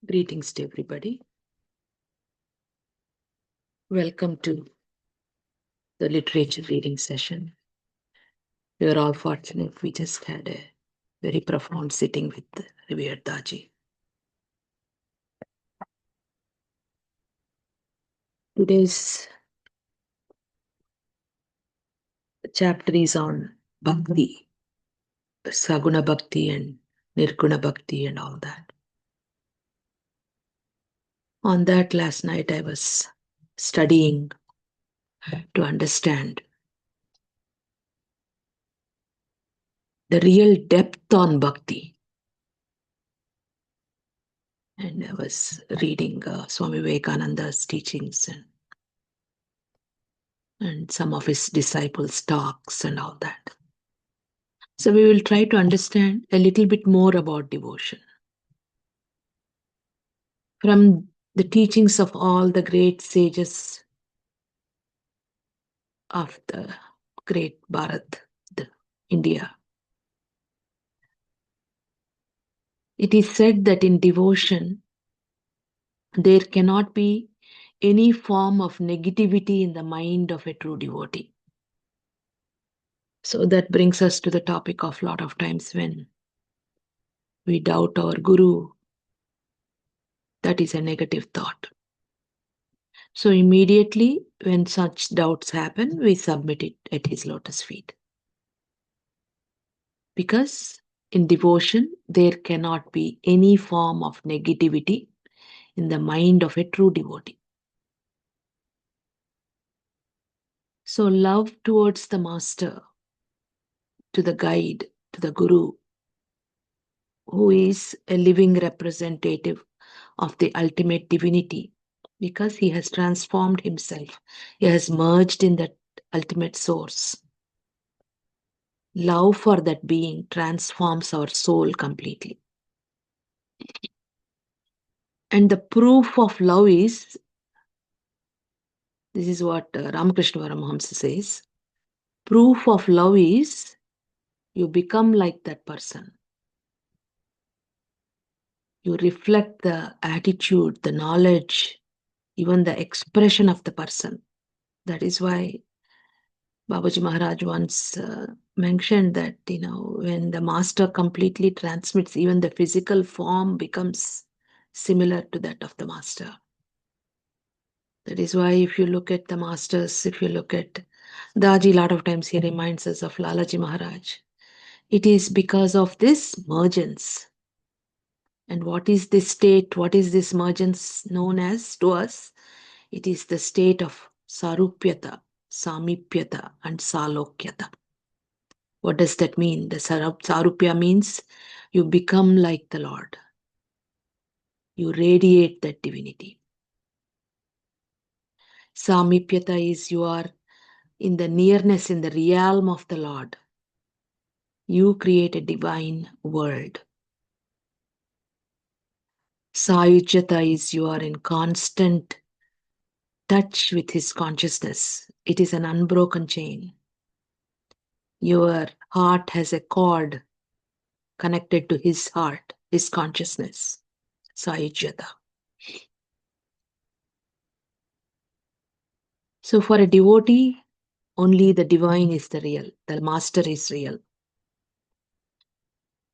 Greetings to everybody. Welcome to the literature reading session. We are all fortunate we just had a very profound sitting with revered Daji. Today's chapter is on Bhakti, Saguna Bhakti and Nirguna Bhakti and all that. On that last night I was studying to understand the real depth on Bhakti. And I was reading Swami Vivekananda's teachings and some of his disciples' talks and all that. So we will try to understand a little bit more about devotion. From the teachings of all the great sages of the great Bharat, India, it is said that in devotion, there cannot be any form of negativity in the mind of a true devotee. So that brings us to the topic of lot of times when we doubt our Guru, that is a negative thought. So immediately when such doubts happen, we submit it at his lotus feet. Because in devotion, there cannot be any form of negativity in the mind of a true devotee. So love towards the master, to the guide, to the Guru, who is a living representative of the ultimate divinity, because he has transformed himself. He has merged in that ultimate source. Love for that being transforms our soul completely. And the proof of love is, this is what Ramakrishna Paramahamsa says, proof of love is you become like that person. You reflect the attitude, the knowledge, even the expression of the person. That is why Babaji Maharaj once mentioned that, when the master completely transmits, even the physical form becomes similar to that of the master. That is why if you look at the masters, if you look at Daji, a lot of times he reminds us of Lalaji Maharaj. It is because of this mergence. And what is this state? What is this mergence known as to us? It is the state of Sarupyata, Samipyata, and Salokyata. What does that mean? The Sarupya means you become like the Lord. You radiate that divinity. Samipyata is you are in the nearness, in the realm of the Lord. You create a divine world. Sayujata is you are in constant touch with his consciousness. It is an unbroken chain. Your heart has a cord connected to his heart, his consciousness. Sayujata. So for a devotee, only the divine is the real. The master is real.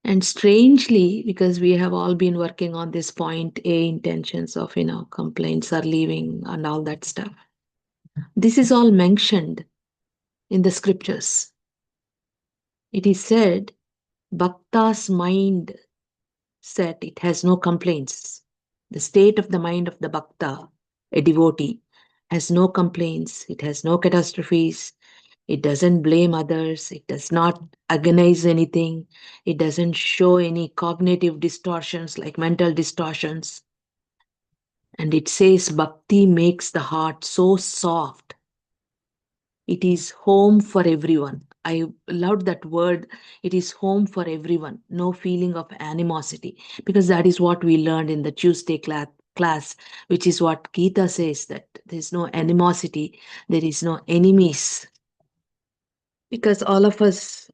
And strangely, because we have all been working on this point A intentions of, complaints are leaving and all that stuff. This is all mentioned in the scriptures. It is said, Bhakta's mind set, it has no complaints. The state of the mind of the Bhakta, a devotee, has no complaints. It has no catastrophes. It doesn't blame others. It does not agonize anything. It doesn't show any cognitive distortions like mental distortions. And it says Bhakti makes the heart so soft. It is home for everyone. I loved that word. It is home for everyone. No feeling of animosity. Because that is what we learned in the Tuesday class, which is what Gita says, that there is no animosity. There is no enemies. Because all of us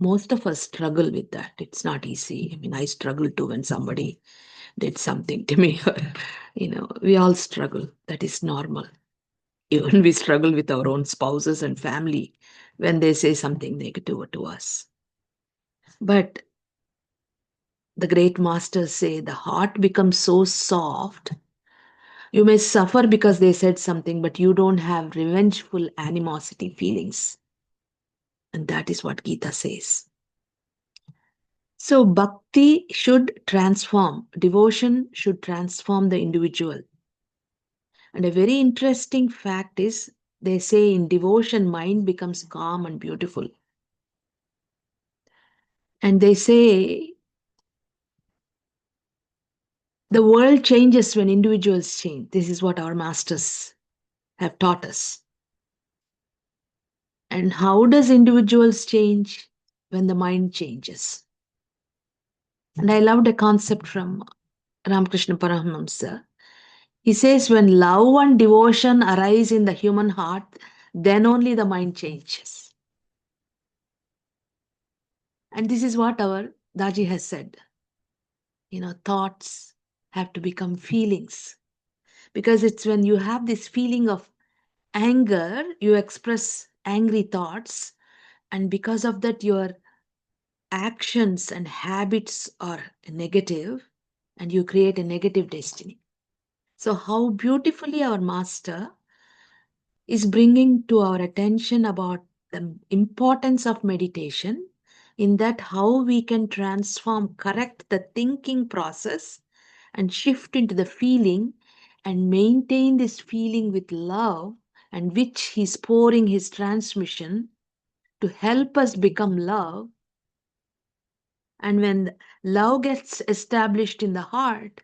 Most of us struggle with that. It's not easy. I mean, I struggle too when somebody did something to me. We all struggle. That is normal. Even we struggle with our own spouses and family when they say something negative to us. But the great masters say the heart becomes so soft. You may suffer because they said something, but you don't have revengeful animosity feelings. And that is what Gita says. So, bhakti should transform, devotion should transform the individual. And a very interesting fact is they say in devotion, mind becomes calm and beautiful. And they say the world changes when individuals change. This is what our masters have taught us. And how does individuals change? When the mind changes. And I loved a concept from Ramakrishna Paramahamsa. He says, when love and devotion arise in the human heart, then only the mind changes. And this is what our Daji has said. Thoughts have to become feelings. Because it's when you have this feeling of anger, you express angry thoughts. And because of that, your actions and habits are negative, and you create a negative destiny. So, how beautifully our master is bringing to our attention about the importance of meditation, in that how we can transform, correct the thinking process and shift into the feeling and maintain this feeling with love, and which he's pouring his transmission to help us become love. And when love gets established in the heart,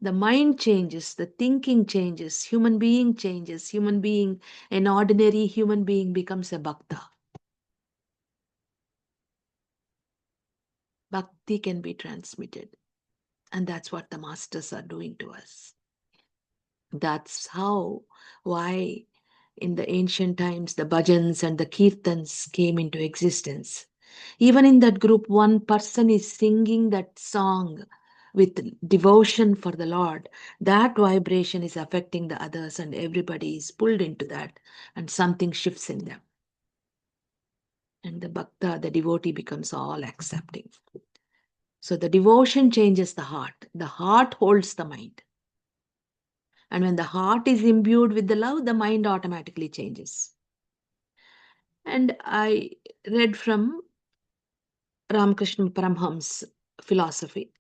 the mind changes, the thinking changes, human being changes, an ordinary human being becomes a bhakta. Bhakti can be transmitted. And that's what the masters are doing to us. That's why in the ancient times the bhajans and the kirtans came into existence. Even in that group, one person is singing that song with devotion for the Lord. That vibration is affecting the others, and everybody is pulled into that, and something shifts in them. And the bhakta, the devotee, becomes all accepting. So the devotion changes the heart holds the mind. And when the heart is imbued with the love, the mind automatically changes. And I read from Ramakrishna Paramham's philosophy.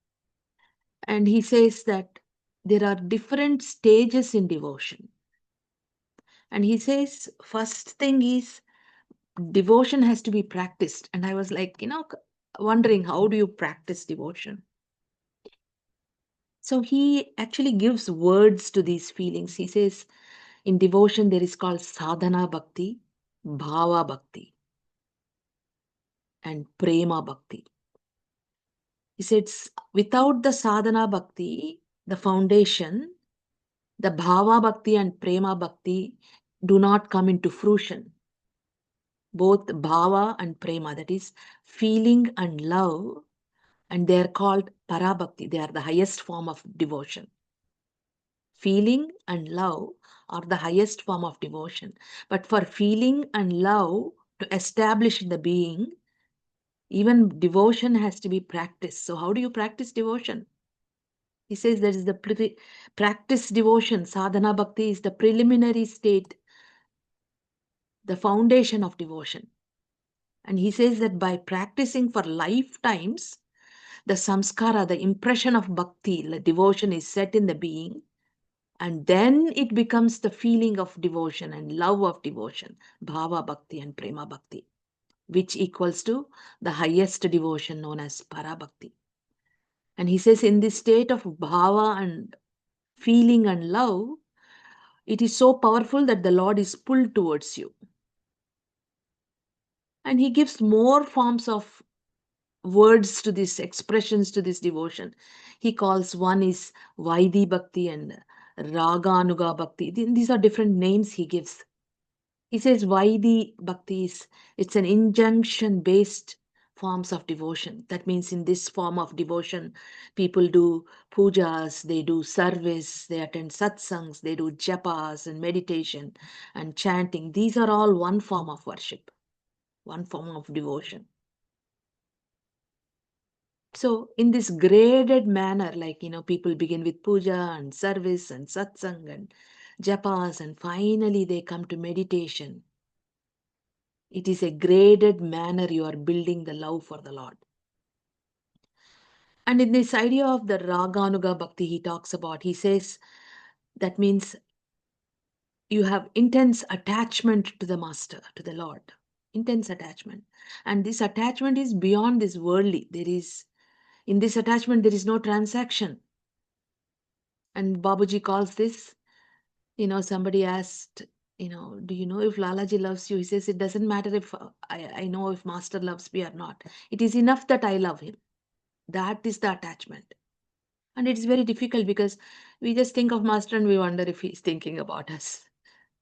And he says that there are different stages in devotion. And he says, first thing is devotion has to be practiced. And I was like, wondering, how do you practice devotion? So he actually gives words to these feelings. He says, in devotion, there is called sadhana bhakti, bhava bhakti, and prema bhakti. He says, without the sadhana bhakti, the foundation, the bhava bhakti and prema bhakti do not come into fruition. Both bhava and prema, that is feeling and love, and they are called parabhakti. They are the highest form of devotion. Feeling and love are the highest form of devotion. But for feeling and love to establish in the being, even devotion has to be practiced. So how do you practice devotion? He says that is the practice devotion. Sadhana bhakti is the preliminary state, the foundation of devotion. And he says that by practicing for lifetimes, the samskara, the impression of bhakti, the devotion is set in the being. And then it becomes the feeling of devotion and love of devotion, bhava bhakti and prema bhakti, which equals to the highest devotion known as parabhakti. And he says in this state of bhava and feeling and love, it is so powerful that the Lord is pulled towards you. And he gives more forms of words to this, expressions to this devotion. He calls one is Vaidhi Bhakti and Raganuga Bhakti. These are different names he gives. He says Vaidhi Bhakti it's an injunction based forms of devotion. That means in this form of devotion, people do pujas, they do service, they attend satsangs, they do japas and meditation and chanting. These are all one form of worship, one form of devotion. So, in this graded manner, like, people begin with puja and service and satsang and japas, and finally they come to meditation. It is a graded manner you are building the love for the Lord. And in this idea of the Raganuga Bhakti, he says that means you have intense attachment to the Master, to the Lord. Intense attachment. And this attachment is beyond this worldly. In this attachment, there is no transaction. And Babuji calls this, somebody asked, do you know if Lalaji loves you? He says, it doesn't matter if I know if Master loves me or not. It is enough that I love him. That is the attachment. And it is very difficult because we just think of Master and we wonder if he's thinking about us,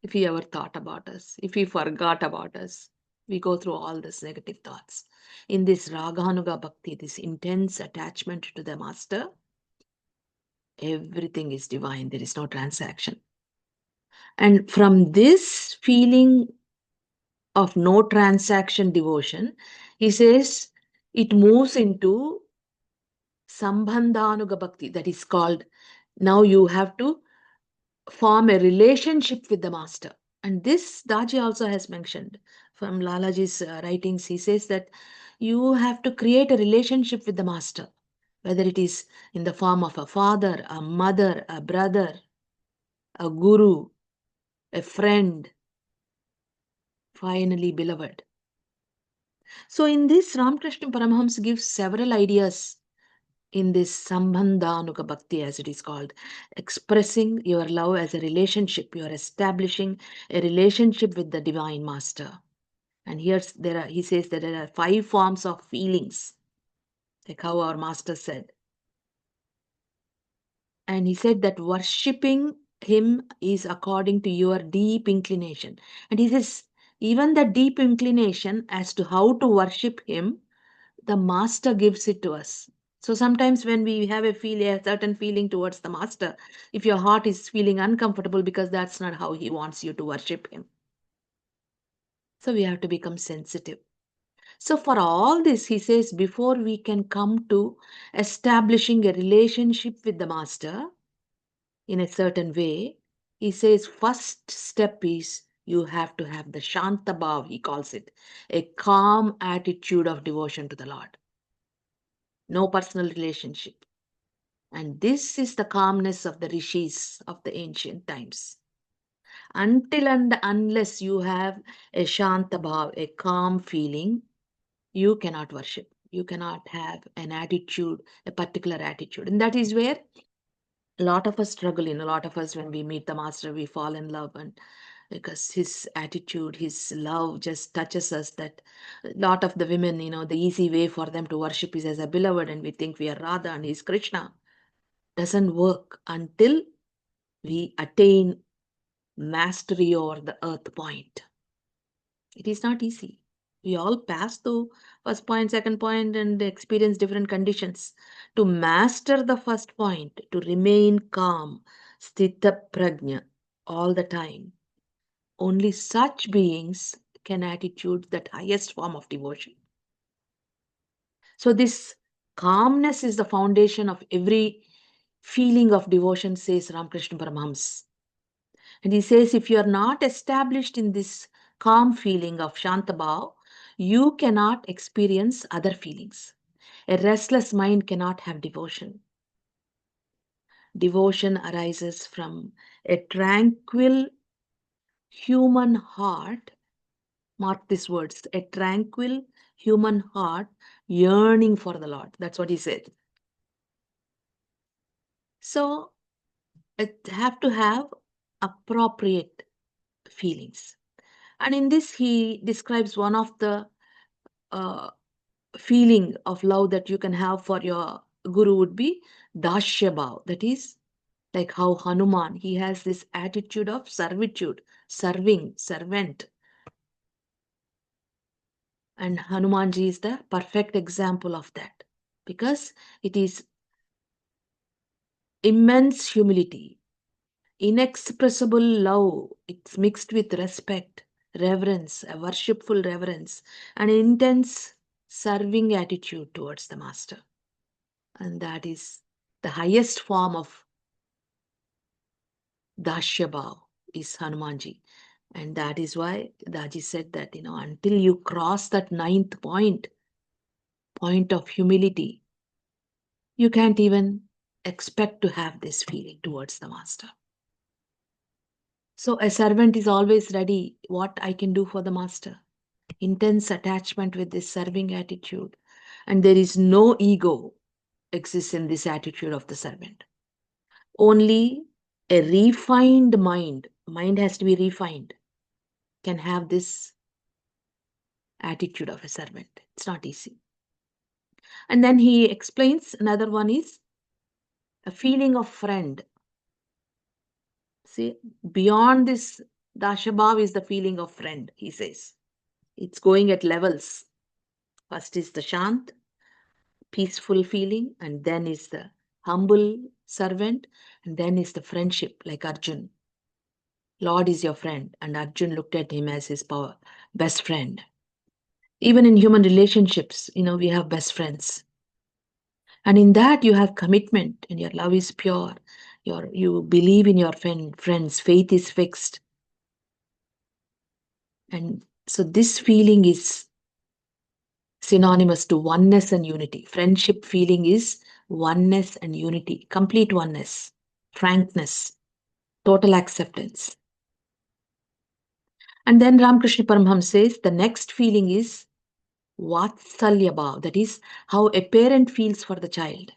if he ever thought about us, if he forgot about us. We go through all these negative thoughts. In this Raganuga Bhakti, this intense attachment to the Master, everything is divine. There is no transaction. And from this feeling of no transaction devotion, he says it moves into Sambandhanuga Bhakti, that is called, now you have to form a relationship with the Master. And this Daji also has mentioned from Lalaji's writings. He says that you have to create a relationship with the Master, whether it is in the form of a father, a mother, a brother, a guru, a friend, finally beloved. So in this, Ramakrishna Paramahamsa gives several ideas in this Sambandhanuga Bhakti, as it is called, expressing your love as a relationship. You are establishing a relationship with the Divine Master. And he says that there are 5 forms of feelings, like how our Master said. And he said that worshipping him is according to your deep inclination. And he says, even the deep inclination as to how to worship him, the Master gives it to us. So sometimes when we have a certain feeling towards the Master, if your heart is feeling uncomfortable because that's not how he wants you to worship him. So we have to become sensitive. So for all this, he says, before we can come to establishing a relationship with the Master in a certain way, he says, first step is you have to have the Shanta Bhav, he calls it, a calm attitude of devotion to the Lord. No personal relationship. And this is the calmness of the rishis of the ancient times. Until and unless you have a Shanta Bhav, a calm feeling, you cannot worship. You cannot have an attitude, a particular attitude. And that is where a lot of us struggle in. A lot of us, when we meet the Master, we fall in love, and because his attitude, his love just touches us, that a lot of the women, the easy way for them to worship is as a beloved, and we think we are Radha and he's Krishna. Doesn't work until we attain mastery over the earth point. It is not easy. We all pass through first point, second point, and experience different conditions. To master the first point, to remain calm, sthita prajna, all the time, only such beings can attitude that highest form of devotion. So this calmness is the foundation of every feeling of devotion, says Ramakrishna Paramahamsa. And he says, if you are not established in this calm feeling of Shantabhav, you cannot experience other feelings. A restless mind cannot have devotion. Devotion arises from a tranquil human heart. Mark these words, a tranquil human heart yearning for the Lord. That's what he said. So it have to have appropriate feelings. And in this, he describes one of the feeling of love that you can have for your guru would be Dashya Bhav. That is like how Hanuman, he has this attitude of servitude, serving, servant. And Hanumanji is the perfect example of that, because it is immense humility, inexpressible love. It's mixed with respect, reverence, a worshipful reverence, and intense serving attitude towards the master. And that is the highest form of Dashya Bhav is Hanumanji. And that is why Daji said that, until you cross that ninth point of humility, you can't even expect to have this feeling towards the master. So a servant is always ready, what I can do for the master. Intense attachment with this serving attitude. And there is no ego exists in this attitude of the servant. Only a refined mind has to be refined, can have this attitude of a servant. It's not easy. And then he explains another one is a feeling of friend. See, beyond this, Dashabhav is the feeling of friend, he says. It's going at levels. First is the Shant, peaceful feeling, and then is the humble servant, and then is the friendship, like Arjun. Lord is your friend, and Arjun looked at him as his best friend. Even in human relationships, we have best friends. And in that you have commitment and your love is pure. You believe in your friends, faith is fixed. And so this feeling is synonymous to oneness and unity. Friendship feeling is oneness and unity, complete oneness, frankness, total acceptance. And then Ramakrishna Paramham says the next feeling is Vatsalya Bhav, that is how a parent feels for the child.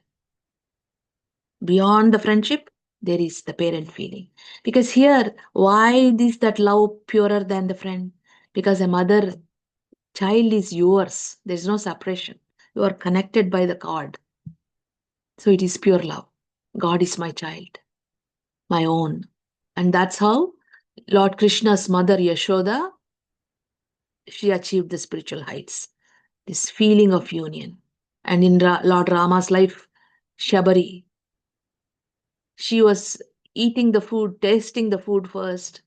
Beyond the friendship, there is the parent feeling. Because here, why is that love purer than the friend? Because a mother, child is yours. There is no separation. You are connected by the cord. So it is pure love. God is my child, my own. And that's how Lord Krishna's mother, Yashoda, she achieved the spiritual heights. This feeling of union. And in Lord Rama's life, Shabari, she was eating the food, tasting the food first.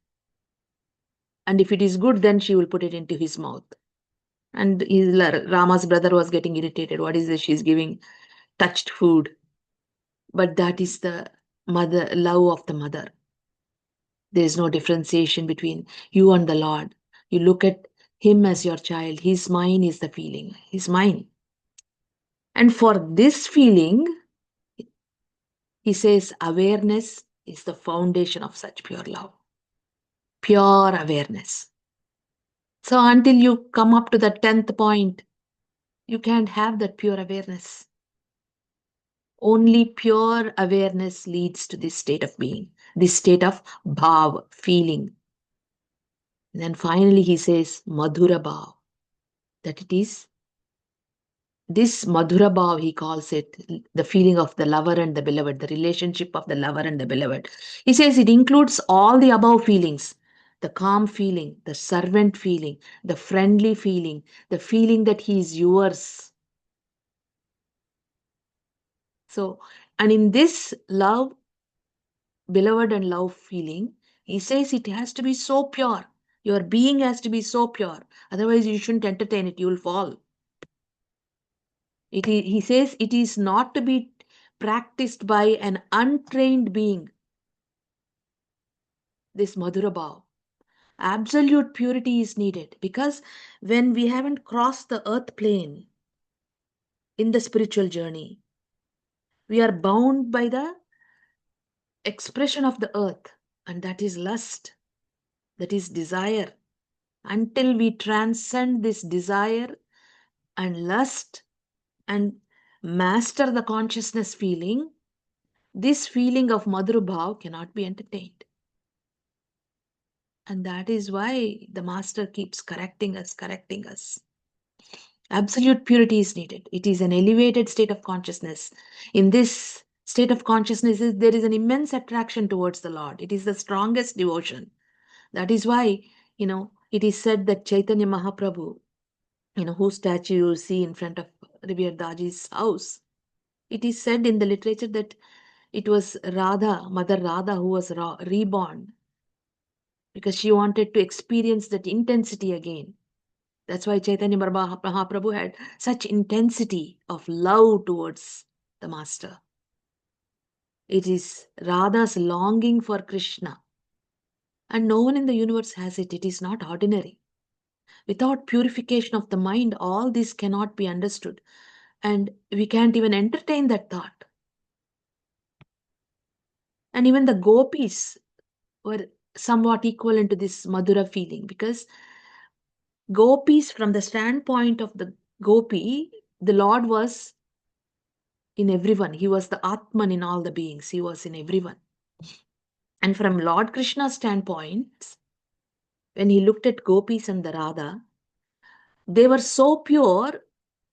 And if it is good, then she will put it into his mouth. And Rama's brother was getting irritated. What is this? She's giving touched food. But that is the mother love of the mother. There is no differentiation between you and the Lord. You look at him as your child. His mine is the feeling. His mine. And for this feeling, he says awareness is the foundation of such pure love. Pure awareness. So until you come up to the 10th point, you can't have that pure awareness. Only pure awareness leads to this state of being, this state of bhav, feeling. And then finally he says madhura bhav, that it is this madhura bhav, he calls it the feeling of the lover and the beloved, the relationship of the lover and the beloved. He says it includes all the above feelings, the calm feeling, the servant feeling, the friendly feeling, the feeling that he is yours. So, and in this love, beloved and love feeling, he says it has to be so pure. Your being has to be so pure. Otherwise, you shouldn't entertain it. You will fall. He says it is not to be practiced by an untrained being. This Madhura Bhav. Absolute purity is needed because when we haven't crossed the earth plane in the spiritual journey, we are bound by the expression of the earth, and that is lust, that is desire. Until we transcend this desire and lust and master the consciousness feeling, this feeling of Madhura Bhav cannot be entertained. And that is why the master keeps correcting us, correcting us. Absolute purity is needed. It is an elevated state of consciousness. In this state of consciousness, there is an immense attraction towards the Lord. It is the strongest devotion. That is why, it is said that Chaitanya Mahaprabhu, whose statue you see in front of Revered Daji's house. It is said in the literature that it was Radha, Mother Radha, who was reborn because she wanted to experience that intensity again. That's why Chaitanya Mahaprabhu had such intensity of love towards the Master. It is Radha's longing for Krishna. And no one in the universe has it. It is not ordinary. Without purification of the mind, all this cannot be understood. And we can't even entertain that thought. And even the gopis were somewhat equivalent to this Madhura feeling, because gopis, from the standpoint of the gopi, the Lord was in everyone. He was the Atman in all the beings. He was in everyone. And from Lord Krishna's standpoint, when he looked at gopis and the Radha, they were so pure,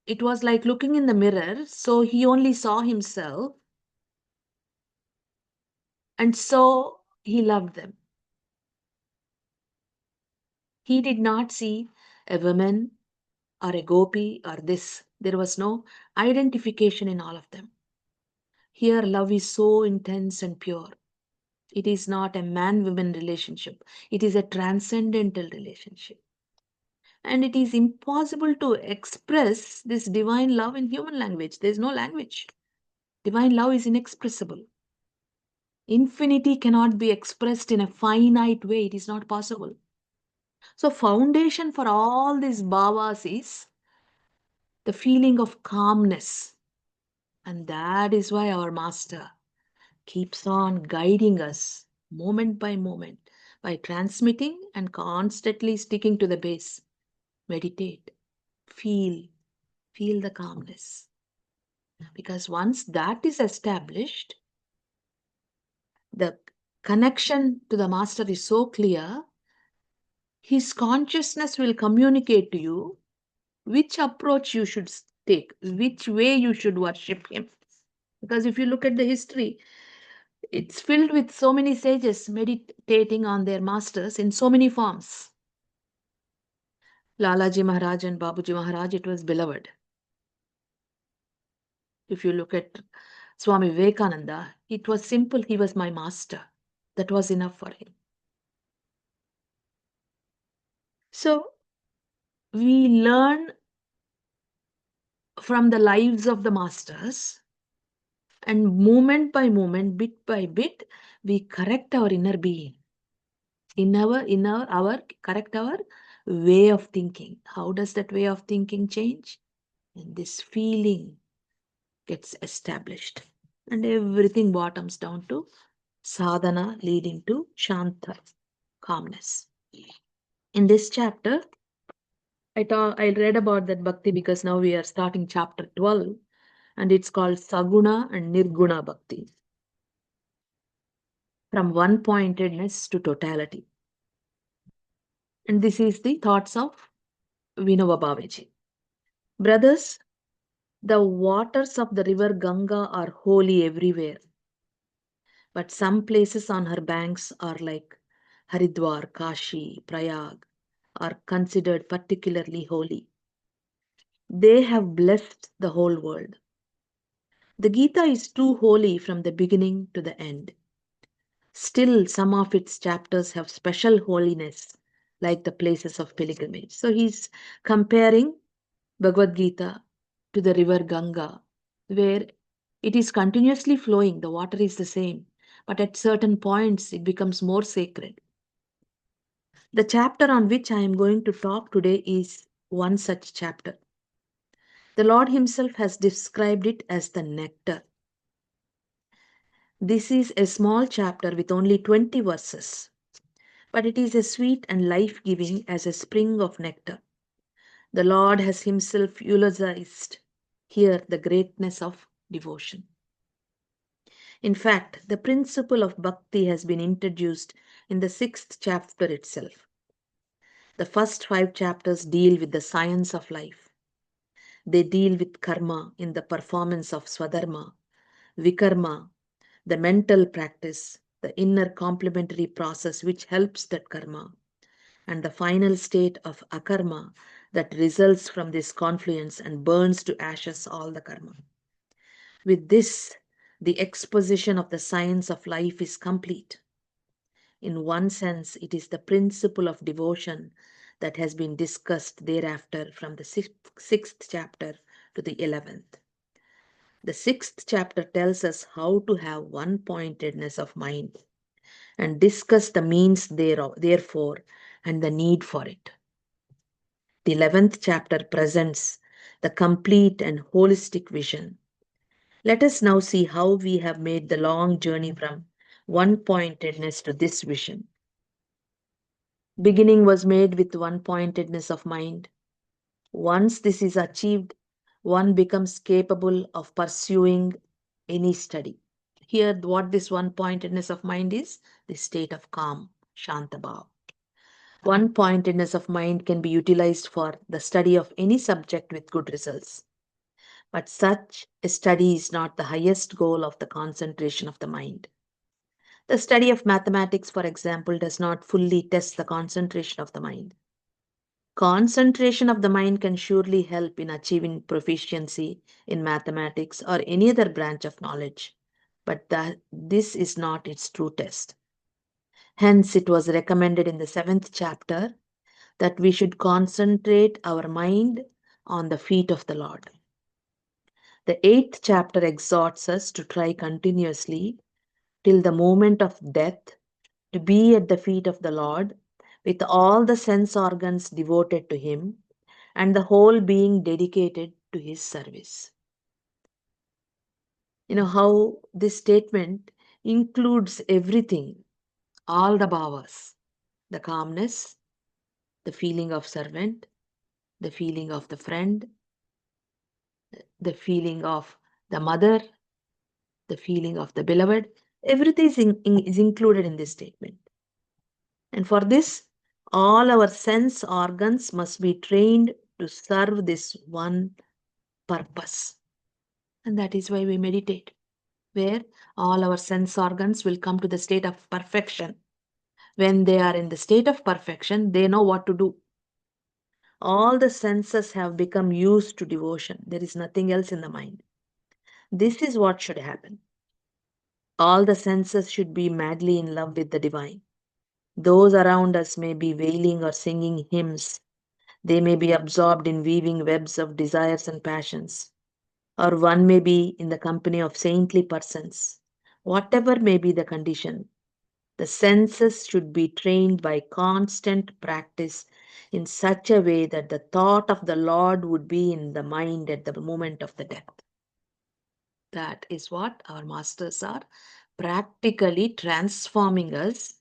it was like looking in the mirror. So he only saw himself, and so he loved them. He did not see a woman or a gopi or this. There was no identification in all of them. Here, love is so intense and pure. It is not a man woman relationship, it is a transcendental relationship. And it is impossible to express this divine love in human language. There is no language. Divine love is inexpressible. Infinity cannot be expressed in a finite way. It is not possible. So, foundation for all these bhavas is the feeling of calmness. And that is why our Master keeps on guiding us moment by moment by transmitting and constantly sticking to the base. Meditate, feel, feel the calmness. Because once that is established, the connection to the Master is so clear, his consciousness will communicate to you which approach you should take, which way you should worship him. Because if you look at the history, it's filled with so many sages meditating on their masters in so many forms. Lalaji Maharaj and Babuji Maharaj, it was beloved. If you look at Swami Vivekananda, it was simple. He was my master. That was enough for him. So we learn from the lives of the masters, and moment by moment, bit by bit, we correct our inner being. Our correct our way of thinking. How does that way of thinking change? And this feeling gets established. And everything bottoms down to sadhana leading to shanta, calmness. In this chapter, I read about that bhakti because now we are starting chapter 12, and it's called Saguna and Nirguna Bhakti. From one pointedness to totality. And this is the thoughts of Vinobha Bhave. Brothers, the waters of the river Ganga are holy everywhere. But some places on her banks are like Haridwar, Kashi, Prayag, are considered particularly holy. They have blessed the whole world. The Gita is too holy from the beginning to the end. Still, some of its chapters have special holiness, like the places of pilgrimage. So he's comparing Bhagavad Gita to the river Ganga, where it is continuously flowing, the water is the same, but at certain points it becomes more sacred. The chapter on which I am going to talk today is one such chapter. The Lord Himself has described it as the nectar. This is a small chapter with only 20 verses, but it is as sweet and life giving as a spring of nectar. The Lord has Himself eulogized here the greatness of devotion. In fact, the principle of bhakti has been introduced in the 6th chapter itself. The first 5 chapters deal with the science of life. They deal with karma in the performance of swadharma, vikarma, the mental practice, the inner complementary process which helps that karma, and the final state of akarma, that results from this confluence and burns to ashes all the karma. With this, the exposition of the science of life is complete. In one sense, it is the principle of devotion that has been discussed thereafter from the sixth chapter to the 11th. The sixth chapter tells us how to have one pointedness of mind and discuss the means therefore and the need for it. The 11th chapter presents the complete and holistic vision. Let us now see how we have made the long journey from one pointedness to this vision. Beginning was made with one pointedness of mind. Once this is achieved, one becomes capable of pursuing any study. Here, what this one pointedness of mind is the state of calm, Shantabhav. One pointedness of mind can be utilized for the study of any subject with good results. But such a study is not the highest goal of the concentration of the mind. The study of mathematics, for example, does not fully test the concentration of the mind. Concentration of the mind can surely help in achieving proficiency in mathematics or any other branch of knowledge, but this is not its true test. Hence, it was recommended in the 7th chapter that we should concentrate our mind on the feet of the Lord. The 8th chapter exhorts us to try continuously till the moment of death to be at the feet of the Lord with all the sense organs devoted to Him and the whole being dedicated to His service. You know how this statement includes everything, all the bhavas, the calmness, the feeling of servant, the feeling of the friend, the feeling of the mother, the feeling of the beloved. Everything is included in this statement. And for this, all our sense organs must be trained to serve this one purpose. And that is why we meditate, where all our sense organs will come to the state of perfection. When they are in the state of perfection, they know what to do. All the senses have become used to devotion. There is nothing else in the mind. This is what should happen. All the senses should be madly in love with the divine. Those around us may be wailing or singing hymns. They may be absorbed in weaving webs of desires and passions. Or one may be in the company of saintly persons. Whatever may be the condition, the senses should be trained by constant practice in such a way that the thought of the Lord would be in the mind at the moment of the death. That is what our masters are practically transforming us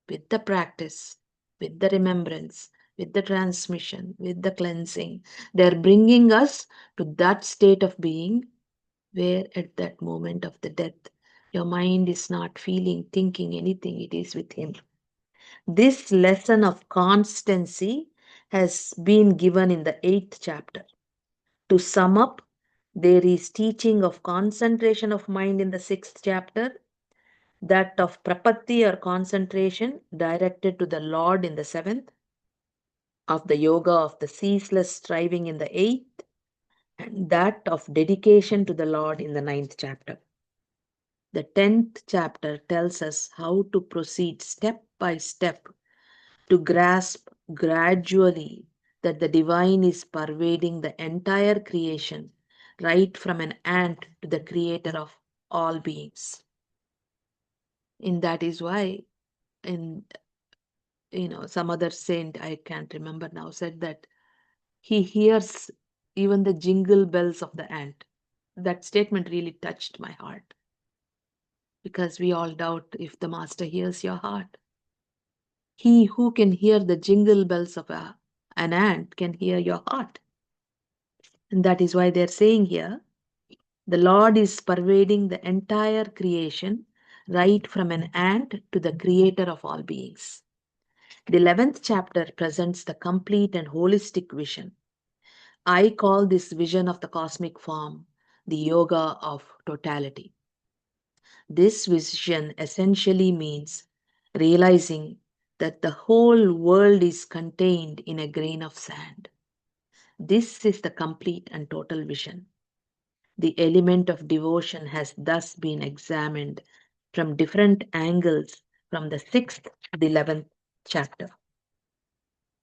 with the practice, with the remembrance, with the transmission, with the cleansing. They're bringing us to that state of being where at that moment of the death, your mind is not feeling, thinking anything, it is with Him. This lesson of constancy has been given in the 8th chapter. To sum up, there is teaching of concentration of mind in the 6th chapter, that of prapatti or concentration directed to the Lord in the 7th, of the yoga of the ceaseless striving in the 8th, and that of dedication to the Lord in the 9th chapter. The 10th chapter tells us how to proceed step by step to grasp gradually that the divine is pervading the entire creation, right from an ant to the creator of all beings. And that is why, in some other saint, I can't remember now, said that he hears even the jingle bells of the ant. That statement really touched my heart, because we all doubt if the master hears your heart. He who can hear the jingle bells of an ant can hear your heart. And that is why they're saying here, the Lord is pervading the entire creation, right from an ant to the creator of all beings. The 11th chapter presents the complete and holistic vision. I call this vision of the cosmic form the yoga of totality. This vision essentially means realizing that the whole world is contained in a grain of sand. This is the complete and total vision. The element of devotion has thus been examined from different angles from the 6th to the 11th chapter.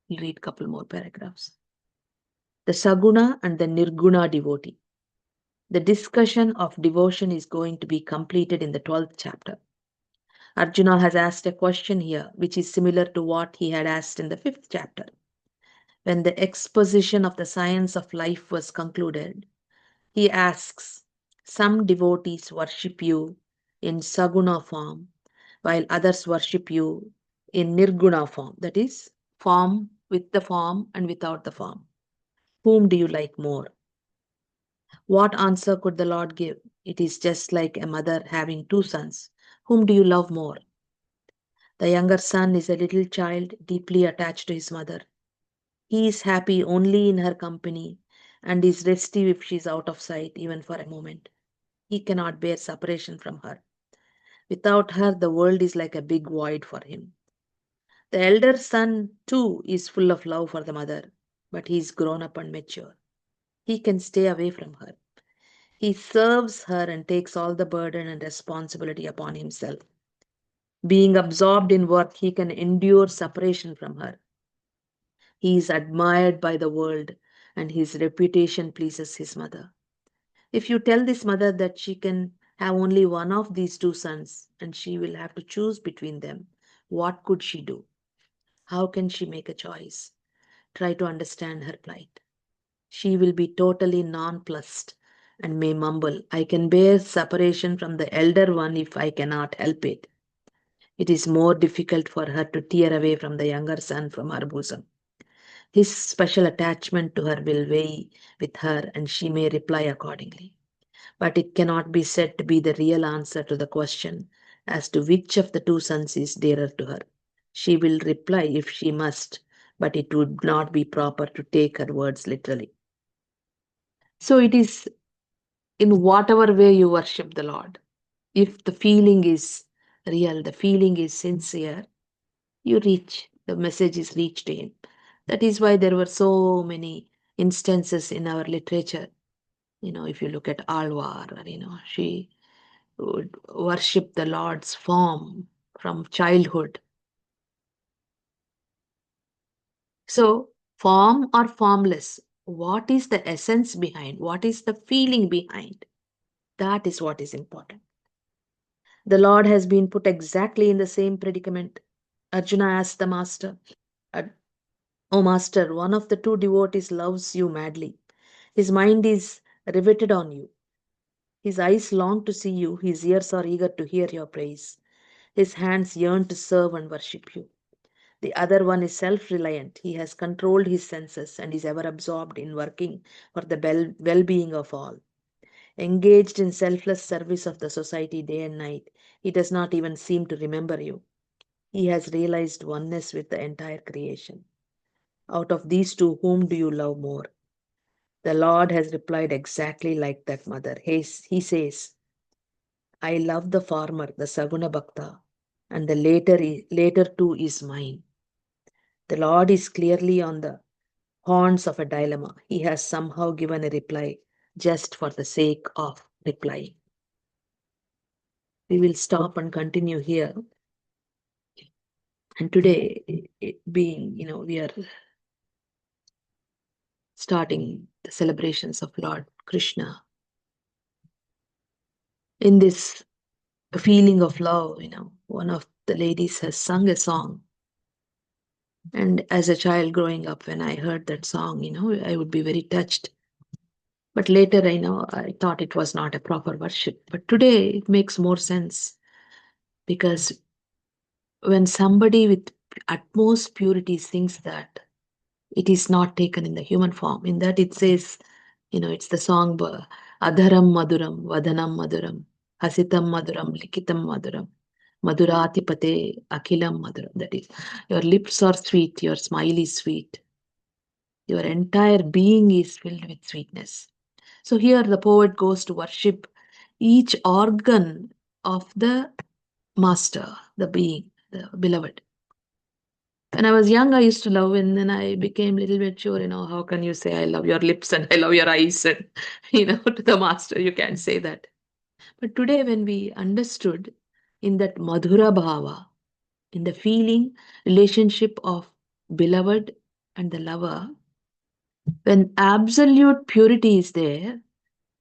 We'll read a couple more paragraphs. The Saguna and the Nirguna devotee. The discussion of devotion is going to be completed in the 12th chapter. Arjuna has asked a question here, which is similar to what he had asked in the 5th chapter. When the exposition of the science of life was concluded, he asks, some devotees worship you in Saguna form, while others worship you in Nirguna form, that is, form with the form and without the form. Whom do you like more? What answer could the Lord give? It is just like a mother having two sons. Whom do you love more? The younger son is a little child deeply attached to his mother. He is happy only in her company and is restive if she is out of sight, even for a moment. He cannot bear separation from her. Without her, the world is like a big void for him. The elder son, too, is full of love for the mother, but he is grown up and mature. He can stay away from her. He serves her and takes all the burden and responsibility upon himself. Being absorbed in work, he can endure separation from her. He is admired by the world, and his reputation pleases his mother. If you tell this mother that she can have only one of these two sons and she will have to choose between them, what could she do? How can she make a choice? Try to understand her plight. She will be totally nonplussed and may mumble, I can bear separation from the elder one if I cannot help it. It is more difficult for her to tear away from the younger son from her bosom. His special attachment to her will weigh with her, and she may reply accordingly. But it cannot be said to be the real answer to the question as to which of the two sons is dearer to her. She will reply if she must, but it would not be proper to take her words literally. So it is in whatever way you worship the Lord. If the feeling is real, the feeling is sincere, you reach, the message is reached to him. That is why there were so many instances in our literature. If you look at Alvar, she would worship the Lord's form from childhood. So, form or formless, what is the essence behind? What is the feeling behind? That is what is important. The Lord has been put exactly in the same predicament. Arjuna asked the master, O master, one of the two devotees loves you madly. His mind is riveted on you. His eyes long to see you. His ears are eager to hear your praise. His hands yearn to serve and worship you. The other one is self reliant. He has controlled his senses and is ever absorbed in working for the well being of all. Engaged in selfless service of the society day and night, he does not even seem to remember you. He has realized oneness with the entire creation. Out of these two, whom do you love more? The Lord has replied exactly like that mother. He says, I love the former, the Saguna Bhakta, and the later too is mine. The Lord is clearly on the horns of a dilemma. He has somehow given a reply just for the sake of replying. We will stop and continue here. And today, we are starting the celebrations of Lord Krishna. In this feeling of love, one of the ladies has sung a song. And as a child growing up, when I heard that song, I would be very touched. But later, I thought it was not a proper worship. But today, it makes more sense because when somebody with utmost purity sings that, it is not taken in the human form. In that, it says, it's the song, Adharam Maduram, Vadanam Maduram, Hasitam Maduram, Likitam Maduram. Madhuratipate Akhilam Madhuram. That is, your lips are sweet, your smile is sweet, your entire being is filled with sweetness. So here the poet goes to worship each organ of the master, the being, the beloved. When I was young, I used to love, and then I became a little mature. How can you say I love your lips and I love your eyes? And, to the master, you can't say that. But today, when we understood in that Madhura Bhava, in the feeling, relationship of beloved and the lover, when absolute purity is there,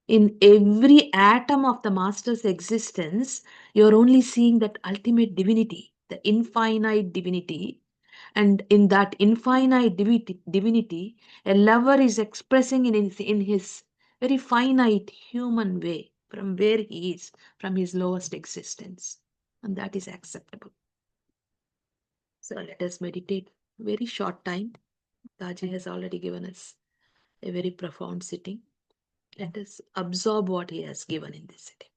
in every atom of the master's existence, you're only seeing that ultimate divinity, the infinite divinity. And in that infinite divinity, a lover is expressing in his very finite human way from where he is, from his lowest existence. And that is acceptable. So let us meditate. Very short time. Taji has already given us a very profound sitting. Let us absorb what he has given in this sitting.